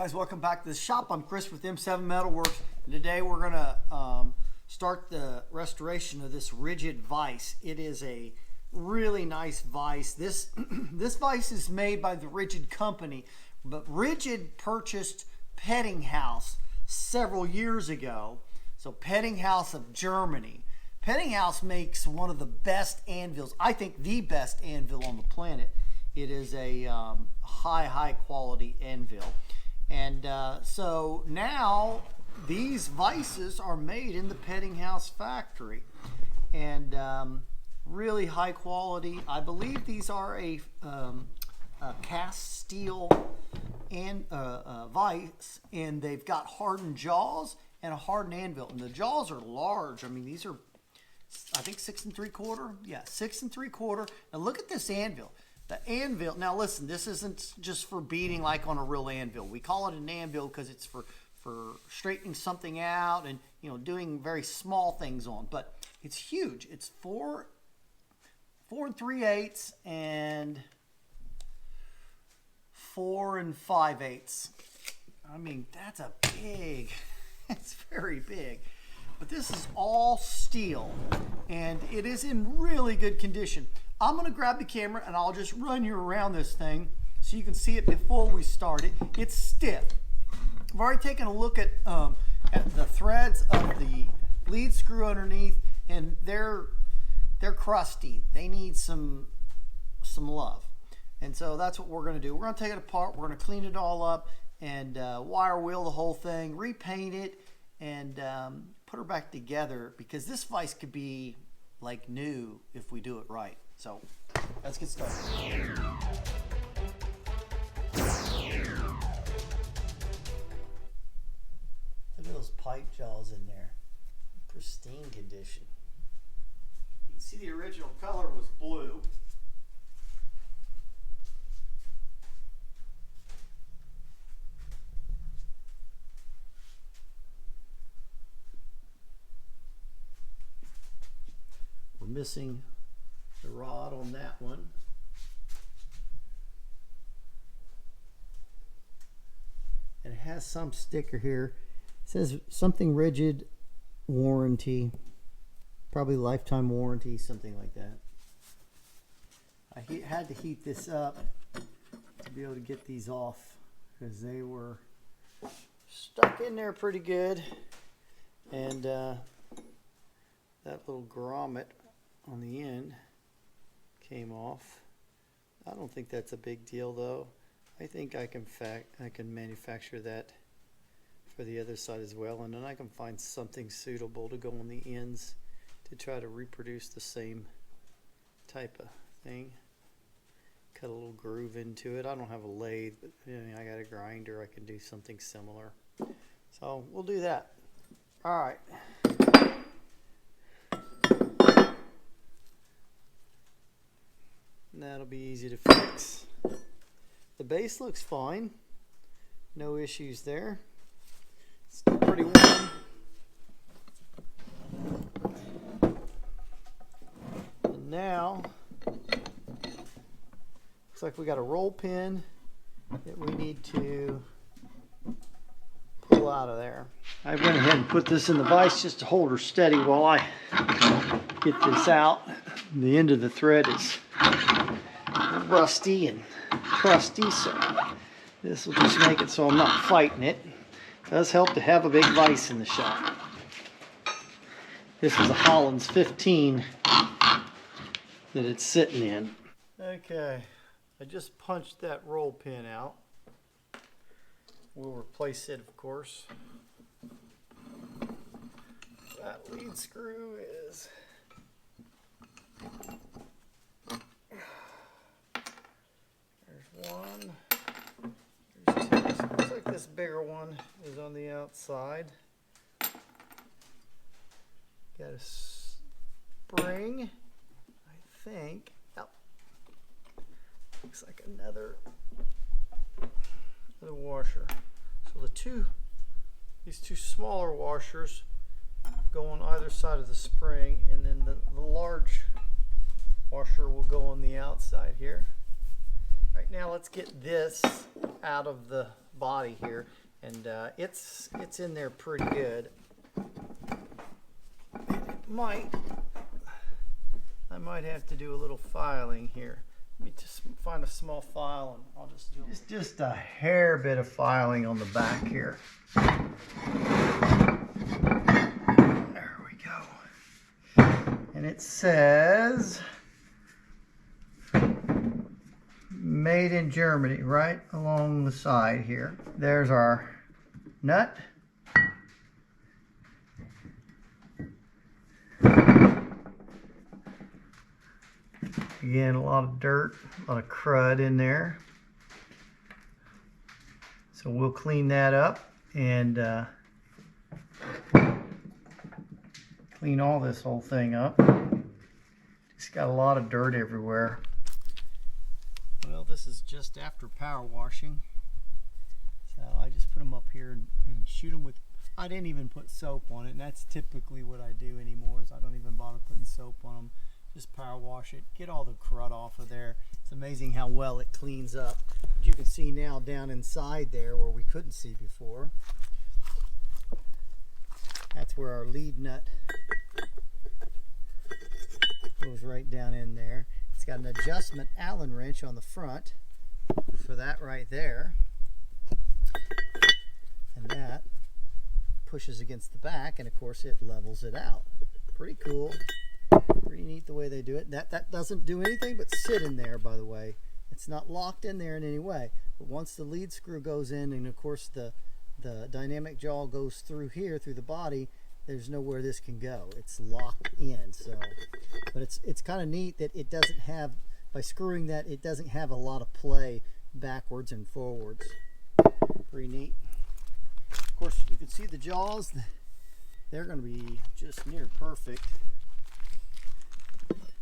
guys, welcome back to the shop. I'm Chris with M7 Metalworks, and today we're going to start the restoration of this rigid vise. It is a really nice vise. This vise is made by the Rigid company, but Rigid purchased Peddinghaus several years ago. So Peddinghaus of Germany. Peddinghaus makes one of the best anvils, I think the best anvil on the planet. It is a high quality anvil. And so now these vices are made in the Peddinghaus factory, and really high quality. I believe these are a cast steel and vise, and they've got hardened jaws and a hardened anvil. And the jaws are large. I mean, these are, I think, 6 3/4. Yeah, 6 3/4. And look at this anvil. The anvil, now listen, this isn't just for beating like on a real anvil. We call it an anvil because it's for straightening something out and, you know, doing very small things on. But it's huge. It's 4 3/8 and 4 5/8. I mean, that's a big, it's very big. But this is all steel, and it is in really good condition. I'm going to grab the camera and I'll just run you around this thing so you can see it before we start it. It's stiff. I've already taken a look at the threads of the lead screw underneath, and they're crusty. They need some love. And so that's what we're going to do. We're going to take it apart. We're going to clean it all up and wire wheel the whole thing, repaint it, and put her back together, because this vise could be like new if we do it right. So let's get started. Look at those pipe jaws in there. Pristine condition. You can see the original color was blue. We're missing the rod on that one. And it has some sticker here. It says something Rigid warranty, probably lifetime warranty, something like that. I had to heat this up to be able to get these off, because they were stuck in there pretty good. And that little grommet on the end came off. I don't think that's a big deal though. I think I can manufacture that for the other side as well, and then I can find something suitable to go on the ends to try to reproduce the same type of thing. Cut a little groove into it. I don't have a lathe, but you know, I got a grinder. I can do something similar. So we'll do that. All right. That'll be easy to fix. The base looks fine. No issues there. Still pretty warm. And now, looks like we got a roll pin that we need to pull out of there. I went ahead and put this in the vise just to hold her steady while I get this out. The end of the thread is rusty and crusty, so this will just make it so I'm not fighting it. It does help to have a big vise in the shop. This is a Holland's 15 that it's sitting in. Okay, I just punched that roll pin out. We'll replace it, of course. That lead screw is one. There's two. So it looks like this bigger one is on the outside. Got a spring, I think. Oh. Looks like another washer. So these two smaller washers go on either side of the spring, and then the large washer will go on the outside here. Right now, let's get this out of the body here, and it's in there pretty good. I might have to do a little filing here. Let me just find a small file and I'll just do just a hair bit of filing on the back here. There we go. And it says made in Germany right along the side here. There's our nut. Again, a lot of dirt, a lot of crud in there. So we'll clean that up and clean all this whole thing up. Just got a lot of dirt everywhere. Well, this is just after power washing. So I just put them up here and shoot them with, I didn't even put soap on it, and that's typically what I do anymore, is I don't even bother putting soap on them. Just power wash it, get all the crud off of there. It's amazing how well it cleans up. But you can see now down inside there where we couldn't see before. That's where our lead nut goes right down in there. It's got an adjustment Allen wrench on the front for that right there. And that pushes against the back, and of course it levels it out. Pretty cool. Pretty neat the way they do it. That doesn't do anything but sit in there, by the way. It's not locked in there in any way. But once the lead screw goes in, and of course the dynamic jaw goes through here, through the body, there's nowhere this can go. It's locked in. So, but it's kind of neat that it doesn't have, by screwing that, it doesn't have a lot of play backwards and forwards. Pretty neat. Of course, you can see the jaws. They're going to be just near perfect.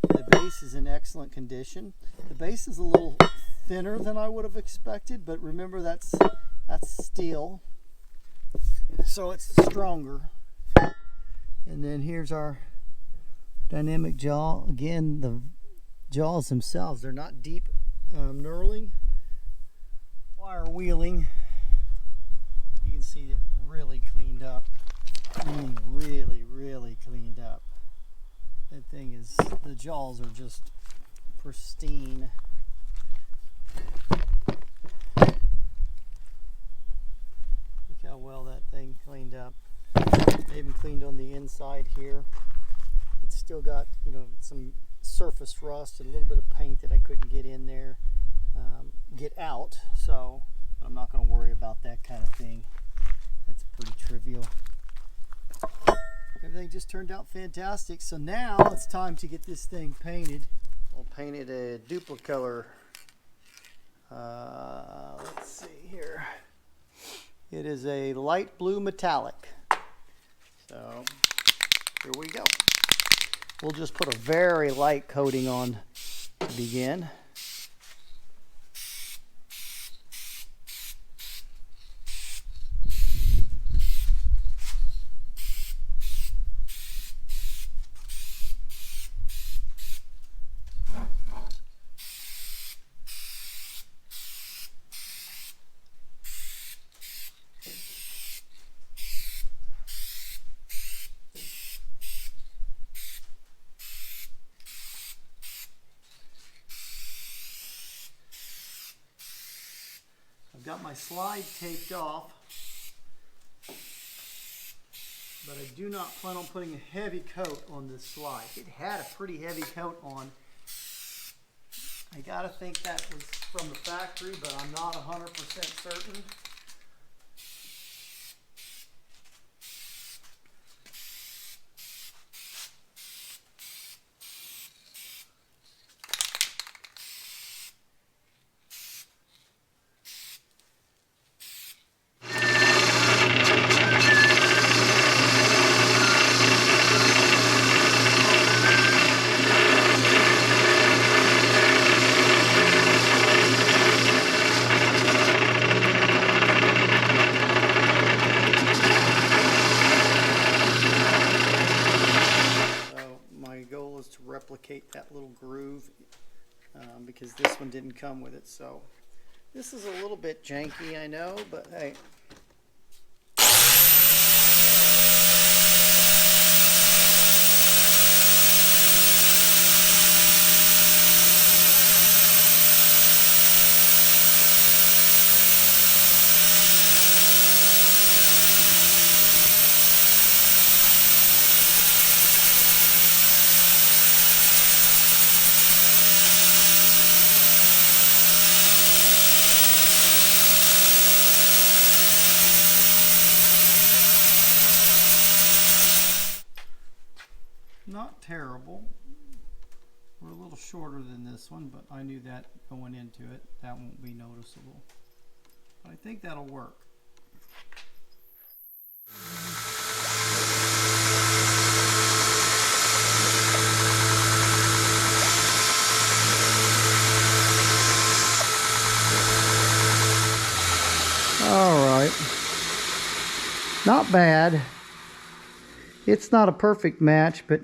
The base is in excellent condition. The base is a little thinner than I would have expected, but remember that's steel, so it's stronger. And then here's our dynamic jaw. Again, the jaws themselves, they're not deep knurling. Wire wheeling, you can see it really cleaned up. Really cleaned up. That thing is, the jaws are just pristine. Look how well that thing cleaned up. They even cleaned on the inside here. It's still got, you know, some surface rust and a little bit of paint that I couldn't get in there, get out. So I'm not going to worry about that kind of thing. That's pretty trivial. Everything just turned out fantastic. So now it's time to get this thing painted. I'll paint it a duplicolor. Let's see here. It is a light blue metallic. So here we go. We'll just put a very light coating on to begin. I've got my slide taped off, but I do not plan on putting a heavy coat on this slide. It had a pretty heavy coat on. I gotta think that was from the factory, but I'm not 100% certain. Replicate that little groove because this one didn't come with it, so This is a little bit janky, I know, but hey. Not terrible. We're a little shorter than this one, but I knew that going into it. That won't be noticeable. But I think that'll work. All right. Not bad. It's not a perfect match, but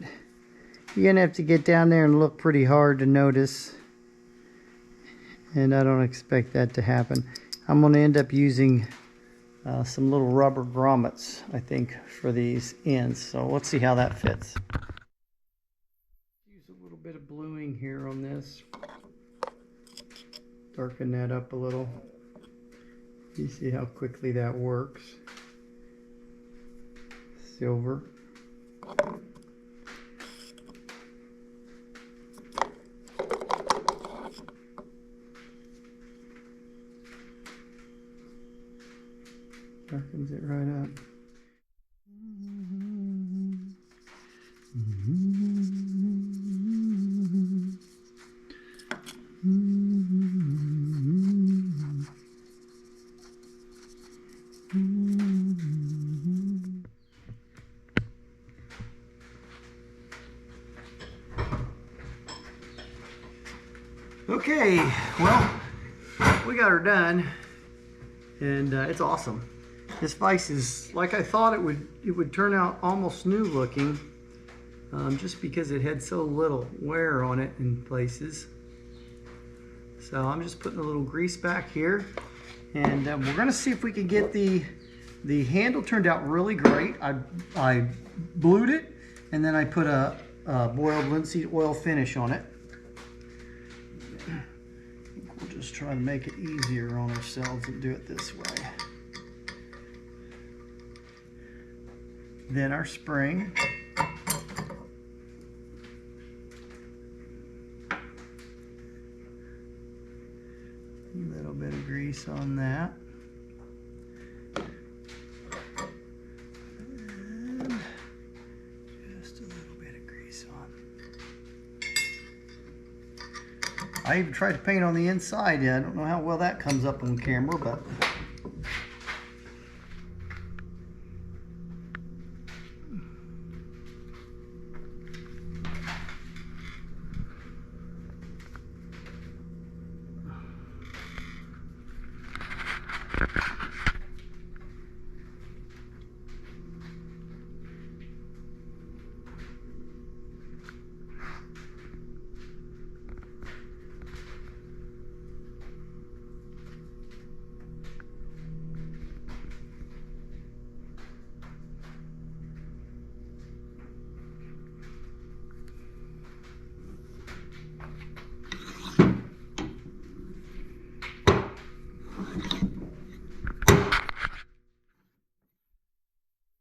you're going to have to get down there and look pretty hard to notice. And I don't expect that to happen. I'm going to end up using some little rubber grommets, I think, for these ends. So let's see how that fits. Use a little bit of bluing here on this. Darken that up a little. You see how quickly that works. Silver. Darkens it right up. Okay, well, we got her done, and it's awesome. This vise is like I thought it would turn out almost new looking, just because it had so little wear on it in places. So I'm just putting a little grease back here, and we're going to see if we can get the handle turned out really great. I blued it, and then I put a boiled linseed oil finish on it. We'll just try to make it easier on ourselves and do it this way. Then our spring. A little bit of grease on that. And just a little bit of grease on. I even tried to paint on the inside. I don't know how well that comes up on camera, but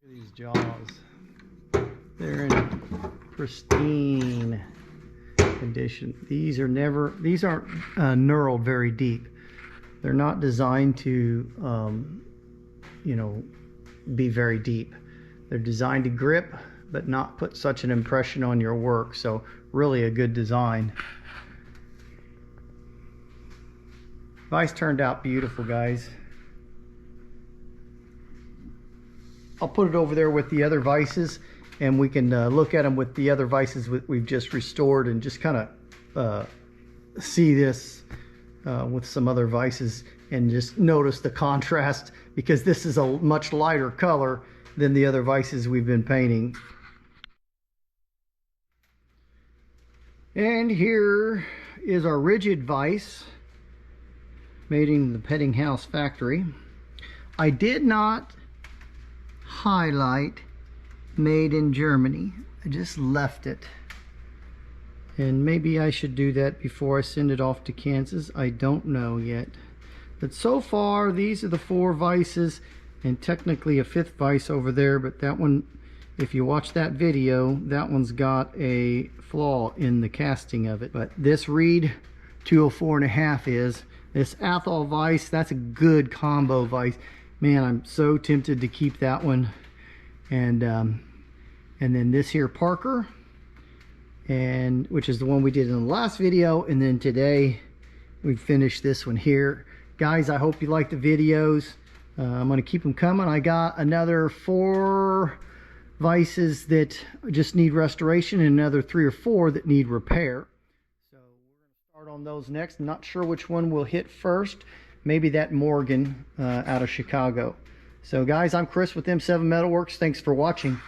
these jaws, they're in pristine condition. These aren't knurled very deep. They're not designed to be very deep. They're designed to grip but not put such an impression on your work. So really a good design. Vise turned out beautiful, guys. I'll put it over there with the other vices, and we can look at them with the other vices we've just restored, and just kind of see this with some other vices, and just notice the contrast, because this is a much lighter color than the other vices we've been painting. And here is our rigid vise. made in the Peddinghaus factory. I did not highlight made in Germany. I just left it. And maybe I should do that before I send it off to Kansas. I don't know yet. But so far, these are the 4 vices, and technically a 5th vise over there, but that one, if you watch that video, that one's got a flaw in the casting of it. But this Reed 204.5 is. This Athol vise, that's a good combo vise. Man, I'm so tempted to keep that one. And then this here Parker, and which is the one we did in the last video, and then today we finished this one here. Guys, I hope you like the videos. I'm going to keep them coming. I got another 4 vices that just need restoration and another 3 or 4 that need repair. So we're going to start on those next. I'm not sure which one will hit first. Maybe that Morgan out of Chicago. So guys, I'm Chris with M7 Metalworks. Thanks for watching.